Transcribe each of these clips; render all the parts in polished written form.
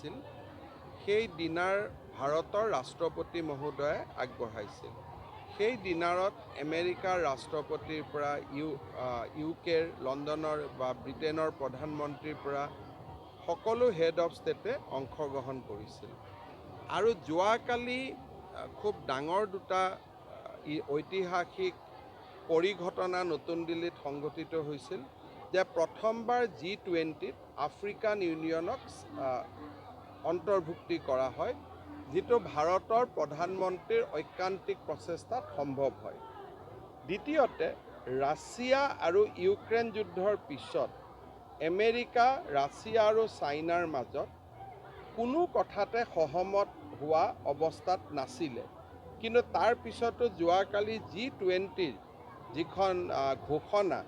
আছিল সেই ডিনাৰ ভাৰতৰ ৰাষ্ট্ৰপতি মহোদয়ে আগবঢ়াইছিল। সেই ডিনাৰত আমেৰিকাৰ ৰাষ্ট্ৰপতিৰ পৰা ইউকেৰ লণ্ডনৰ বা ব্ৰিটেইনৰ প্ৰধানমন্ত্ৰীৰ পৰা সকলো হেড অফ ষ্টেটে অংশগ্ৰহণ কৰিছিল। আৰু যোৱাকালি খুব ডাঙৰ দুটা ঐতিহাসিক পৰিঘটনা নতুন দিল্লীত সংঘটিত হৈছিল যে প্ৰথমবাৰ G20ত আফ্ৰিকান ইউনিয়নক অন্তৰ্ভুক্তি কৰা হয়, যিটো ভাৰতৰ প্ৰধানমন্ত্ৰীৰ ঐকান্তিক প্ৰচেষ্টাত সম্ভৱ হয়। দ্বিতীয়তে, ৰাছিয়া আৰু ইউক্ৰেইন যুদ্ধৰ পিছত আমেৰিকা, ৰাছিয়া আৰু চাইনাৰ মাজত কোনো কথাতে সহমত হোৱা অৱস্থাত নাছিলে। কিন্তু তাৰ পিছতো যোৱাকালি G20ৰ যিখন ঘোষণা,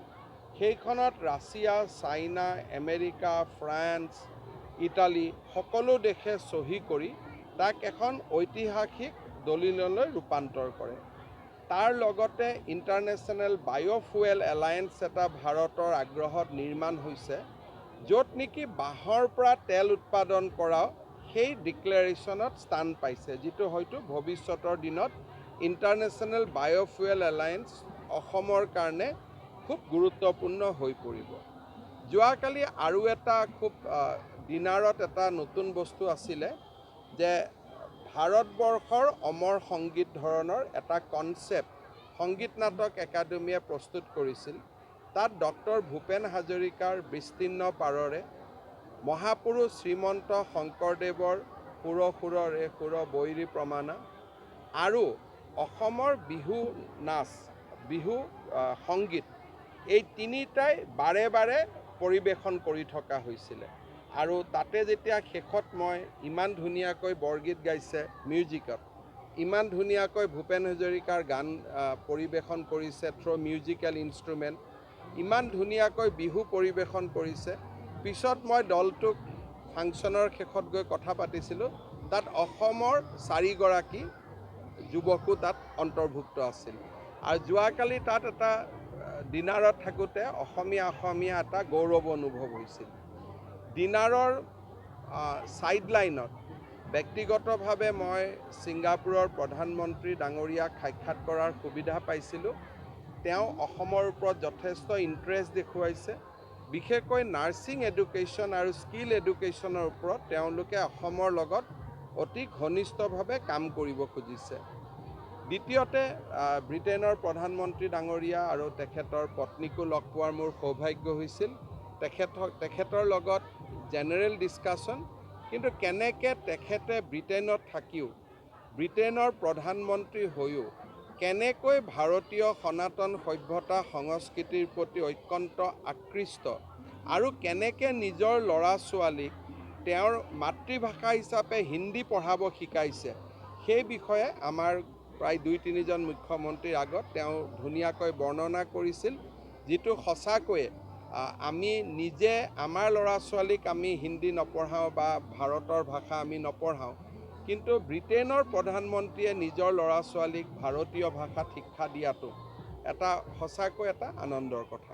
সেইখনত Russia, China, America, France, Italy সকলো দেশে চহী কৰি তাক এখন ঐতিহাসিক দলিললৈ ৰূপান্তৰ কৰে। তাৰ লগতে ইণ্টাৰনেশ্যনেল বায়'ফুৱেল এলায়েন্স এটা ভাৰতৰ আগ্ৰহত নিৰ্মাণ হৈছে, য'ত নেকি বাঁহৰ পৰা তেল উৎপাদন কৰাও সেই ডিক্লেৰেশ্যনত স্থান পাইছে, যিটো হয়তো ভৱিষ্যতৰ দিনত ইণ্টাৰনেশ্যনেল বায়'ফুৱেল এলায়েন্স অসমৰ কাৰণে খুব গুৰুত্বপূৰ্ণ হৈ পৰিব। যোৱাকালি আৰু এটা খুব ডিনাৰত এটা নতুন বস্তু আছিলে যে ভাৰতবৰ্ষৰ অমৰ সংগীত ধৰণৰ এটা কনচেপ্ট সংগীত নাটক একাডেমীয়ে প্ৰস্তুত কৰিছিল। তাত ডক্টৰ ভূপেন হাজৰিকাৰ বিস্তীৰ্ণ পাৰৰে, মহাপুৰুষ শ্ৰীমন্ত শংকৰদেৱৰ সুৰ সুৰৰে সুৰ বৈৰী প্ৰমাণা আৰু অসমৰ বিহু নাচ, বিহু সংগীত, এই তিনিটাই বাৰে বাৰে পৰিৱেশন কৰি থকা হৈছিলে। আৰু তাতে যেতিয়া শেষত মই ইমান ধুনীয়াকৈ বৰগীত গাইছে মিউজিকত, ইমান ধুনীয়াকৈ ভূপেন হাজৰিকাৰ গান পৰিৱেশন কৰিছে থ্ৰু মিউজিকেল ইনষ্ট্ৰুমেণ্ট, ইমান ধুনীয়াকৈ বিহু পৰিৱেশন কৰিছে। পিছত মই দলটোক ফাংচনৰ শেষত গৈ কথা পাতিছিলোঁ, তাত অসমৰ 4গৰাকী যুৱকো তাত অন্তৰ্ভুক্ত আছিল। আৰু যোৱাকালি তাত এটা ডিনাৰত থাকোঁতে অসমীয়া এটা গৌৰৱ অনুভৱ হৈছিল। ডিনাৰৰ ছাইডলাইনত ব্যক্তিগতভাৱে মই ছিংগাপুৰৰ প্ৰধানমন্ত্ৰী ডাঙৰীয়াক সাক্ষাৎ কৰাৰ সুবিধা পাইছিলোঁ। তেওঁ অসমৰ ওপৰত যথেষ্ট ইণ্টাৰেষ্ট দেখুৱাইছে। বিশেষকৈ নাৰ্ছিং এডুকেশ্যন আৰু স্কিল এডুকেশ্যনৰ ওপৰত তেওঁলোকে অসমৰ লগত অতি ঘনিষ্ঠভাৱে কাম কৰিব খুজিছে। দ্বিতীয়তে, ব্ৰিটেইনৰ প্ৰধানমন্ত্ৰী ডাঙৰীয়া আৰু তেখেতৰ পত্নীকো লগ পোৱাৰ মোৰ সৌভাগ্য হৈছিল। তেখেতৰ লগত জেনেৰেল ডিছকাশ্যন, কিন্তু কেনেকৈ তেখেতে ব্ৰিটেইনত থাকিও, ব্ৰিটেইনৰ প্ৰধানমন্ত্ৰী হৈও কেনেকৈ ভাৰতীয় সনাতন সভ্যতা সংস্কৃতিৰ প্ৰতি অত্যন্ত আকৃষ্ট আৰু কেনেকৈ নিজৰ ল'ৰা ছোৱালীক তেওঁৰ মাতৃভাষা হিচাপে হিন্দী পঢ়াব শিকাইছে, সেই বিষয়ে আমাৰ প্ৰায় 2-3জন মুখ্যমন্ত্ৰীৰ আগত তেওঁ ধুনীয়াকৈ বৰ্ণনা কৰিছিল, যিটো সঁচাকৈয়ে আমি নিজে আমাৰ ল'ৰা ছোৱালীক আমি হিন্দী নপঢ়াওঁ বা ভাৰতৰ ভাষা আমি নপঢ়াওঁ, কিন্তু ব্ৰিটেইনৰ প্ৰধানমন্ত্ৰীয়ে নিজৰ ল'ৰা ছোৱালীক ভাৰতীয় ভাষাত শিক্ষা দিয়াটো এটা সঁচাকৈ এটা আনন্দৰ কথা।